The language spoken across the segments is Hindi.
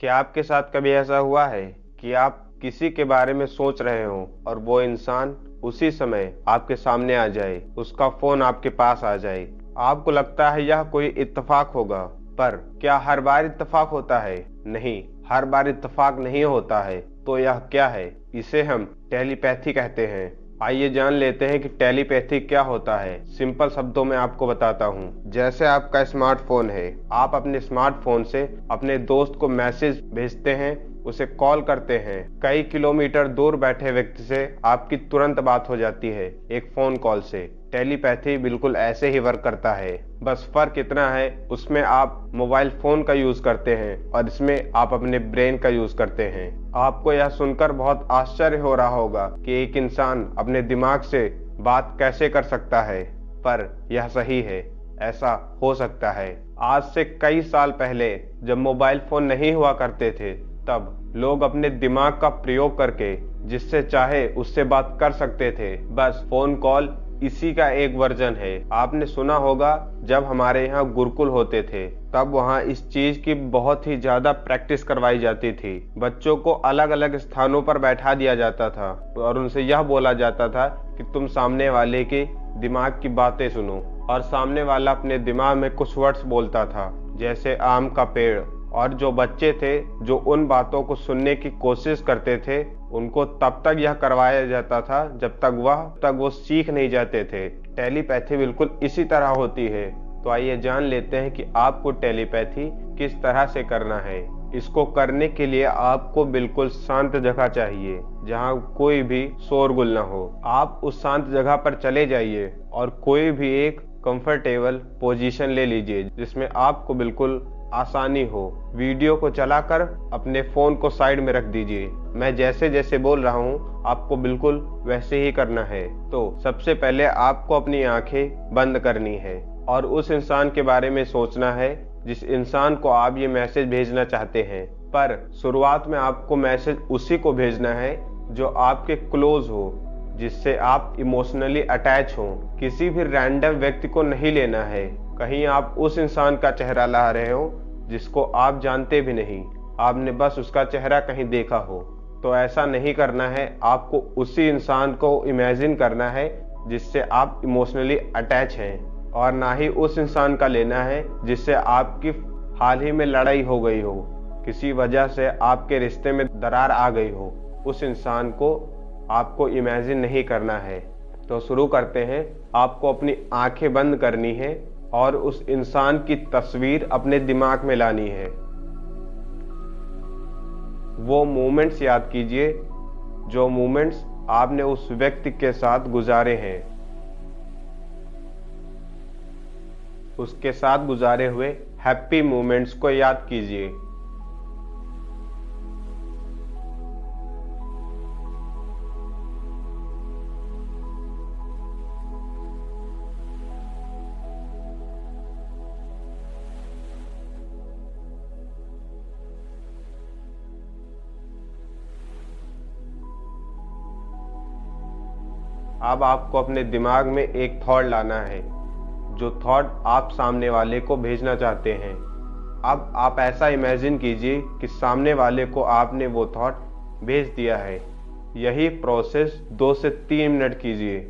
क्या आपके साथ कभी ऐसा हुआ है कि आप किसी के बारे में सोच रहे हो और वो इंसान उसी समय आपके सामने आ जाए, उसका फोन आपके पास आ जाए। आपको लगता है यह कोई इत्तेफाक होगा, पर क्या हर बार इत्तेफाक होता है? नहीं, हर बार इत्तेफाक नहीं होता है। तो यह क्या है? इसे हम टेलीपैथी कहते हैं। आइए जान लेते हैं कि टेलीपैथी क्या होता है। सिंपल शब्दों में आपको बताता हूँ। जैसे आपका स्मार्टफोन है, आप अपने स्मार्टफोन से अपने दोस्त को मैसेज भेजते हैं, उसे कॉल करते हैं। कई किलोमीटर दूर बैठे व्यक्ति से आपकी तुरंत बात हो जाती है एक फोन कॉल से। टेलीपैथी बिल्कुल ऐसे ही वर्क करता है, बस फर्क इतना है उसमें आप मोबाइल फोन का यूज करते हैं और इसमें आप अपने ब्रेन का यूज करते हैं। आपको यह सुनकर बहुत आश्चर्य हो रहा होगा कि एक इंसान अपने दिमाग से बात कैसे कर सकता है, पर यह सही है, ऐसा हो सकता है। आज से कई साल पहले जब मोबाइल फोन नहीं हुआ करते थे, तब लोग अपने दिमाग का प्रयोग करके जिससे चाहे उससे बात कर सकते थे। बस फोन कॉल इसी का एक वर्जन है। आपने सुना होगा जब हमारे यहाँ गुरुकुल होते थे, तब वहाँ इस चीज की बहुत ही ज्यादा प्रैक्टिस करवाई जाती थी। बच्चों को अलग अलग स्थानों पर बैठा दिया जाता था और उनसे यह बोला जाता था कि तुम सामने वाले के दिमाग की बातें सुनो, और सामने वाला अपने दिमाग में कुछ वर्ड्स बोलता था, जैसे आम का पेड़। और जो बच्चे थे जो उन बातों को सुनने की कोशिश करते थे, उनको तब तक यह करवाया जाता था जब तक वो सीख नहीं जाते थे। टेलीपैथी बिल्कुल इसी तरह होती है। तो आइए जान लेते हैं कि आपको टेलीपैथी किस तरह से करना है। इसको करने के लिए आपको बिल्कुल शांत जगह चाहिए, जहाँ कोई भी शोरगुल ना हो। आप उस शांत जगह पर चले जाइए और कोई भी एक कंफर्टेबल पोजीशन ले लीजिए जिसमें आपको बिल्कुल आसानी हो। वीडियो को चलाकर अपने फोन को साइड में रख दीजिए। मैं जैसे जैसे बोल रहा हूँ आपको बिल्कुल वैसे ही करना है। तो सबसे पहले आपको अपनी आंखें बंद करनी है और उस इंसान के बारे में सोचना है जिस इंसान को आप ये मैसेज भेजना चाहते हैं। पर शुरुआत में आपको मैसेज उसी को भेजना है जो आपके क्लोज हो, जिससे आप इमोशनली अटैच हो। किसी भी रैंडम व्यक्ति को नहीं लेना है। कहीं आप उस इंसान का चेहरा ला रहे हो जिसको आप जानते भी नहीं, आपने बस उसका चेहरा कहीं देखा हो, तो ऐसा नहीं करना है। आपको उसी इंसान को इमेजिन करना है जिससे आप इमोशनली अटैच हैं, और ना ही उस इंसान का लेना है जिससे आपकी हाल ही में लड़ाई हो गई हो, किसी वजह से आपके रिश्ते में दरार आ गई हो। उस इंसान को आपको इमेजिन नहीं करना है। तो शुरू करते हैं। आपको अपनी आंखें बंद करनी है और उस इंसान की तस्वीर अपने दिमाग में लानी है। वो मोमेंट्स याद कीजिए जो मोमेंट्स आपने उस व्यक्ति के साथ गुजारे हैं। उसके साथ गुजारे हुए हैप्पी मोमेंट्स को याद कीजिए। अब आपको अपने दिमाग में एक थॉट लाना है, जो थॉट आप सामने वाले को भेजना चाहते हैं। अब आप ऐसा इमेजिन कीजिए कि सामने वाले को आपने वो थॉट भेज दिया है। यही प्रोसेस 2 से 3 मिनट कीजिए।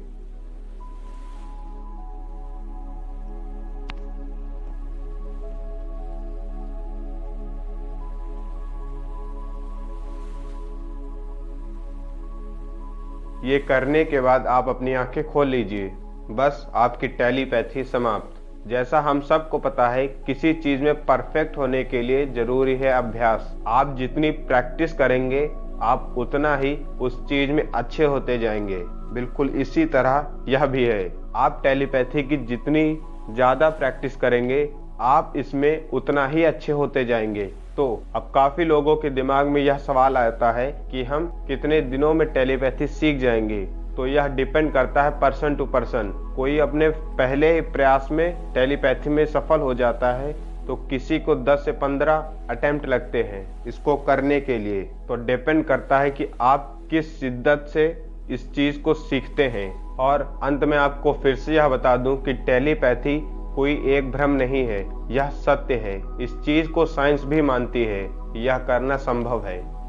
ये करने के बाद आप अपनी आंखें खोल लीजिए। बस आपकी टेलीपैथी समाप्त। जैसा हम सबको पता है, किसी चीज में परफेक्ट होने के लिए जरूरी है अभ्यास। आप जितनी प्रैक्टिस करेंगे, आप उतना ही उस चीज में अच्छे होते जाएंगे। बिल्कुल इसी तरह यह भी है। आप टेलीपैथी की जितनी ज्यादा प्रैक्टिस करेंगे, आप इसमें उतना ही अच्छे होते जाएंगे। तो अब काफी लोगों के दिमाग में यह सवाल आता है कि हम कितने दिनों में टेलीपैथी सीख जाएंगे। तो यह डिपेंड करता है पर्सन टू पर्सन। कोई अपने पहले प्रयास में टेलीपैथी में सफल हो जाता है, तो किसी को 10 से 15 अटेम्प्ट लगते हैं इसको करने के लिए। तो डिपेंड करता है कि आप किस शिद्दत से इस चीज को सीखते हैं। और अंत में आपको फिर से यह बता दूं कि टेलीपैथी कोई एक भ्रम नहीं है, यह सत्य है। इस चीज को साइंस भी मानती है, यह करना संभव है।